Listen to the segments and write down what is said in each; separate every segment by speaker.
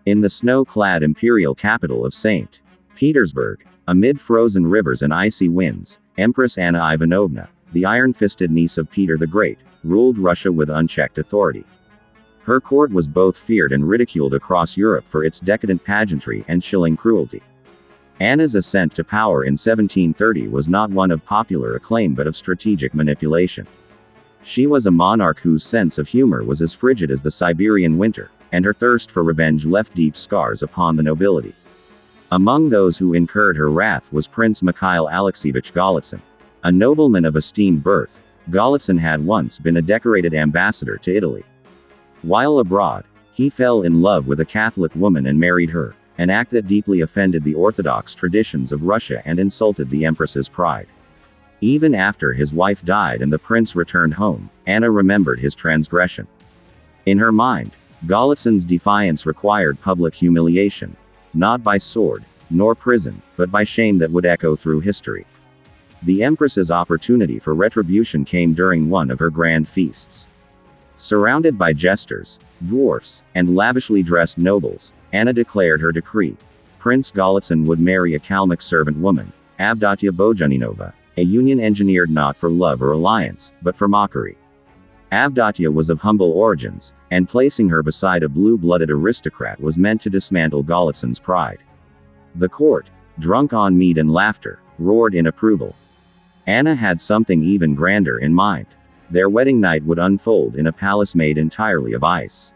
Speaker 1: In the snow-clad imperial capital of St. Petersburg, amid frozen rivers and icy winds, Empress Anna Ivanovna, the iron-fisted niece of Peter the Great, ruled Russia with unchecked authority. Her court was both feared and ridiculed across Europe for its decadent pageantry and chilling cruelty. Anna's ascent to power in 1730 was not one of popular acclaim but of strategic manipulation. She was a monarch whose sense of humor was as frigid as the Siberian winter, and her thirst for revenge left deep scars upon the nobility. Among those who incurred her wrath was Prince Mikhail Alexeyevich Golitsyn. A nobleman of esteemed birth, Golitsyn had once been a decorated ambassador to Italy. While abroad, he fell in love with a Catholic woman and married her, an act that deeply offended the Orthodox traditions of Russia and insulted the Empress's pride. Even after his wife died and the prince returned home, Anna remembered his transgression. In her mind, Golitsyn's defiance required public humiliation, not by sword, nor prison, but by shame that would echo through history. The Empress's opportunity for retribution came during one of her grand feasts. Surrounded by jesters, dwarfs, and lavishly dressed nobles, Anna declared her decree. Prince Golitsyn would marry a Kalmyk servant woman, Avdotya Bojaninova, a union engineered not for love or alliance, but for mockery. Avdotya was of humble origins, and placing her beside a blue-blooded aristocrat was meant to dismantle Golitsyn's pride. The court, drunk on mead and laughter, roared in approval. Anna had something even grander in mind. Their wedding night would unfold in a palace made entirely of ice.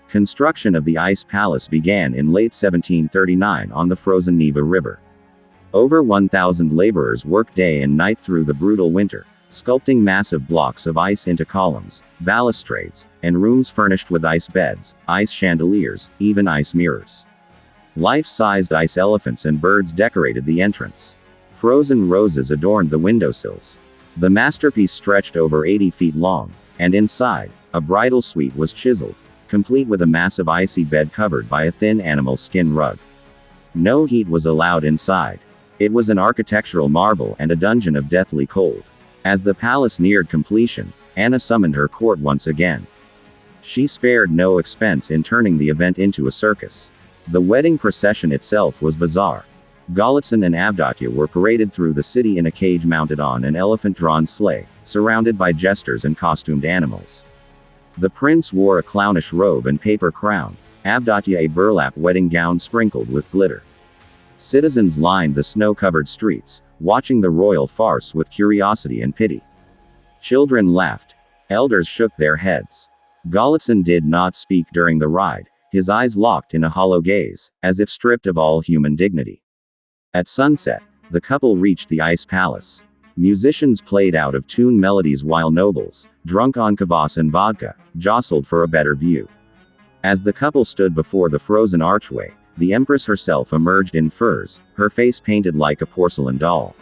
Speaker 1: Construction of the Ice Palace began in late 1739 on the frozen Neva River. Over 1,000 laborers worked day and night through the brutal winter, sculpting massive blocks of ice into columns, balustrades, and rooms furnished with ice beds, ice chandeliers, even ice mirrors. Life-sized ice elephants and birds decorated the entrance. Frozen roses adorned the windowsills. The masterpiece stretched over 80 feet long, and inside, a bridal suite was chiseled, complete with a massive icy bed covered by a thin animal skin rug. No heat was allowed inside. It was an architectural marvel and a dungeon of deathly cold. As the palace neared completion, Anna summoned her court once again. She spared no expense in turning the event into a circus. The wedding procession itself was bizarre. Golitsyn and Avdotya were paraded through the city in a cage mounted on an elephant-drawn sleigh, surrounded by jesters and costumed animals. The prince wore a clownish robe and paper crown, Avdotya a burlap wedding gown sprinkled with glitter. Citizens lined the snow-covered streets, watching the royal farce with curiosity and pity. Children laughed. Elders shook their heads. Golitsyn did not speak during the ride, his eyes locked in a hollow gaze, as if stripped of all human dignity. At sunset, the couple reached the Ice Palace. Musicians played out-of-tune melodies while nobles, drunk on kvass and vodka, jostled for a better view. As the couple stood before the frozen archway, the Empress herself emerged in furs, her face painted like a porcelain doll.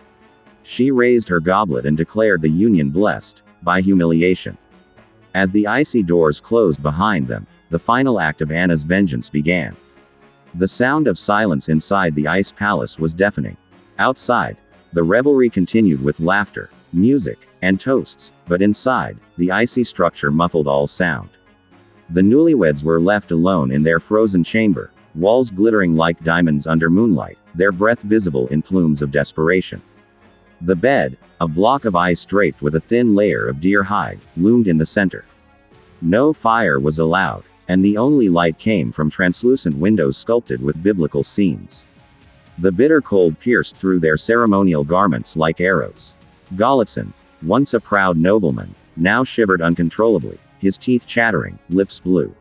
Speaker 1: She raised her goblet and declared the union blessed, by humiliation. As the icy doors closed behind them, the final act of Anna's vengeance began. The sound of silence inside the Ice Palace was deafening. Outside, the revelry continued with laughter, music, and toasts, but inside, the icy structure muffled all sound. The newlyweds were left alone in their frozen chamber, walls glittering like diamonds under moonlight, their breath visible in plumes of desperation. The bed, a block of ice draped with a thin layer of deer hide, loomed in the center. No fire was allowed, and the only light came from translucent windows sculpted with biblical scenes. The bitter cold pierced through their ceremonial garments like arrows. Golitsyn, once a proud nobleman, now shivered uncontrollably, his teeth chattering, lips blue.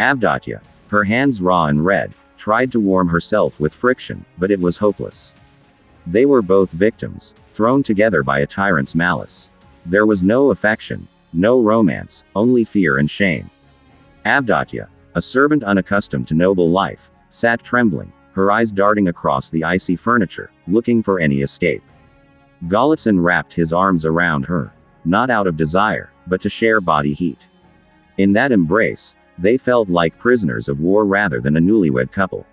Speaker 1: Avdotya, her hands raw and red, tried to warm herself with friction, but it was hopeless. They were both victims, thrown together by a tyrant's malice. There was no affection, no romance, only fear and shame. Avdotya, a servant unaccustomed to noble life, sat trembling, her eyes darting across the icy furniture, looking for any escape. Golitsyn wrapped his arms around her, not out of desire, but to share body heat. In that embrace, they felt like prisoners of war rather than a newlywed couple.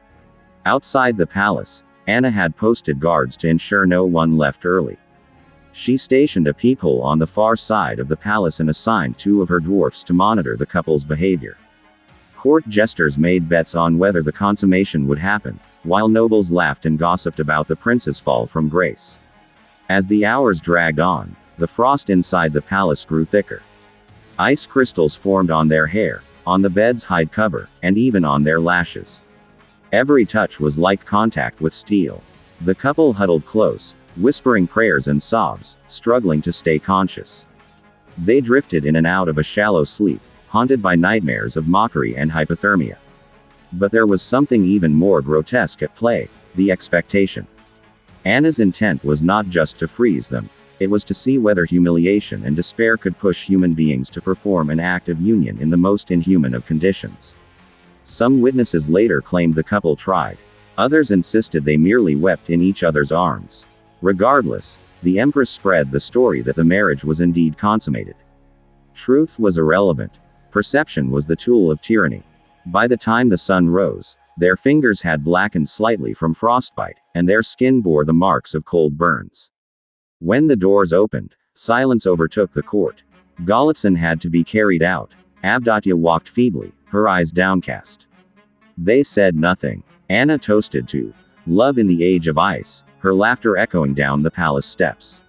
Speaker 1: Outside the palace, Anna had posted guards to ensure no one left early. She stationed a peephole on the far side of the palace and assigned 2 of her dwarfs to monitor the couple's behavior. Court jesters made bets on whether the consummation would happen, while nobles laughed and gossiped about the prince's fall from grace. As the hours dragged on, the frost inside the palace grew thicker. Ice crystals formed on their hair, on the bed's hide cover, and even on their lashes. Every touch was like contact with steel. The couple huddled close, whispering prayers and sobs, struggling to stay conscious. They drifted in and out of a shallow sleep, haunted by nightmares of mockery and hypothermia. But there was something even more grotesque at play: the expectation. Anna's intent was not just to freeze them, it was to see whether humiliation and despair could push human beings to perform an act of union in the most inhuman of conditions. Some witnesses later claimed the couple tried. Others insisted they merely wept in each other's arms. Regardless, the Empress spread the story that the marriage was indeed consummated. Truth was irrelevant. Perception was the tool of tyranny. By the time the sun rose, their fingers had blackened slightly from frostbite, and their skin bore the marks of cold burns. When the doors opened, silence overtook the court. Golitsyn had to be carried out. Avdotya walked feebly, her eyes downcast. They said nothing. Anna toasted to love in the age of ice, her laughter echoing down the palace steps.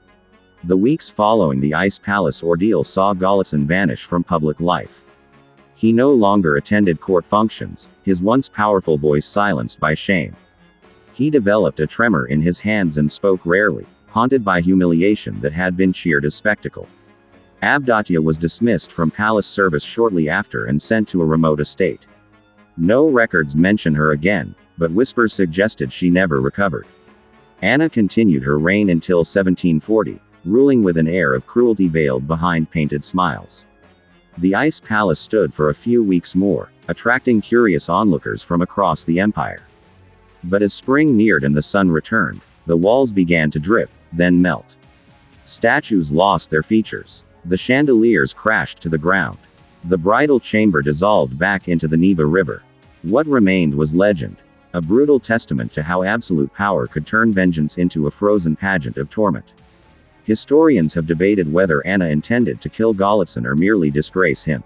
Speaker 1: The weeks following the Ice Palace ordeal saw Golitsyn vanish from public life. He no longer attended court functions, his once powerful voice silenced by shame. He developed a tremor in his hands and spoke rarely, haunted by humiliation that had been cheered as spectacle. Avdotya was dismissed from palace service shortly after and sent to a remote estate. No records mention her again, but whispers suggested she never recovered. Anna continued her reign until 1740, ruling with an air of cruelty veiled behind painted smiles. The Ice Palace stood for a few weeks more, attracting curious onlookers from across the empire. But as spring neared and the sun returned, the walls began to drip, then melt. Statues lost their features. The chandeliers crashed to the ground. The bridal chamber dissolved back into the Neva River. What remained was legend, a brutal testament to how absolute power could turn vengeance into a frozen pageant of torment. Historians have debated whether Anna intended to kill Golitsyn or merely disgrace him.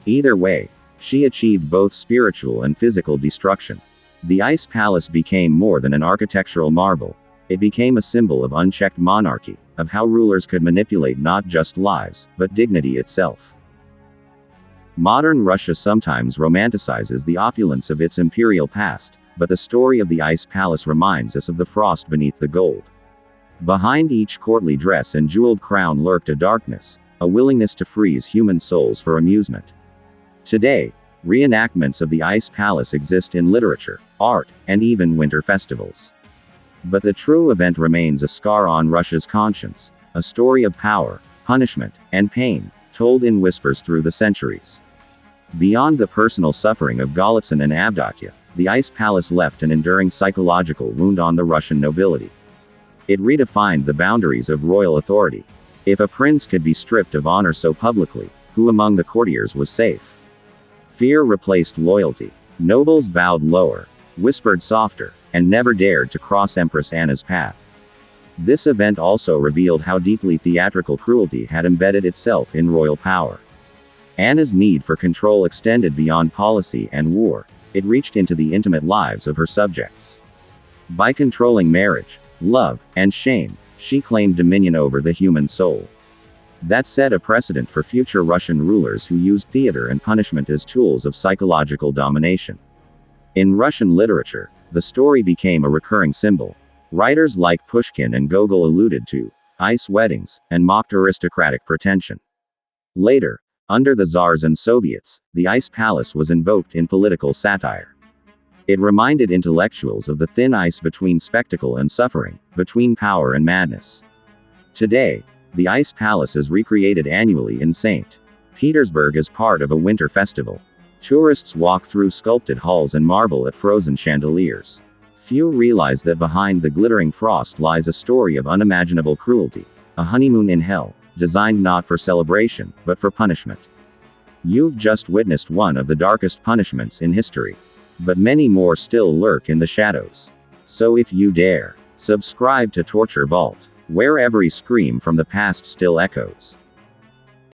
Speaker 1: Either way, she achieved both spiritual and physical destruction. The Ice Palace became more than an architectural marvel. It became a symbol of unchecked monarchy, of how rulers could manipulate not just lives, but dignity itself. Modern Russia sometimes romanticizes the opulence of its imperial past, but the story of the Ice Palace reminds us of the frost beneath the gold. Behind each courtly dress and jeweled crown lurked a darkness, a willingness to freeze human souls for amusement. Today, reenactments of the Ice Palace exist in literature, art, and even winter festivals. But the true event remains a scar on Russia's conscience, a story of power, punishment, and pain, told in whispers through the centuries. Beyond the personal suffering of Golitsyn and Avdotya, the Ice Palace left an enduring psychological wound on the Russian nobility. It redefined the boundaries of royal authority. If a prince could be stripped of honor so publicly, who among the courtiers was safe? Fear replaced loyalty. Nobles bowed lower, whispered softer, and never dared to cross Empress Anna's path. This event also revealed how deeply theatrical cruelty had embedded itself in royal power. Anna's need for control extended beyond policy and war. It reached into the intimate lives of her subjects. By controlling marriage, love, and shame, she claimed dominion over the human soul. That set a precedent for future Russian rulers who used theater and punishment as tools of psychological domination. In Russian literature, the story became a recurring symbol. Writers like Pushkin and Gogol alluded to ice weddings and mocked aristocratic pretension. Later, under the Tsars and Soviets, the Ice Palace was invoked in political satire. It reminded intellectuals of the thin ice between spectacle and suffering, between power and madness. Today, the Ice Palace is recreated annually in St. Petersburg as part of a winter festival. Tourists walk through sculpted halls and marvel at frozen chandeliers. Few realize that behind the glittering frost lies a story of unimaginable cruelty, a honeymoon in hell, designed not for celebration, but for punishment. You've just witnessed one of the darkest punishments in history. But many more still lurk in the shadows. So if you dare, subscribe to Torture Vault, where every scream from the past still echoes.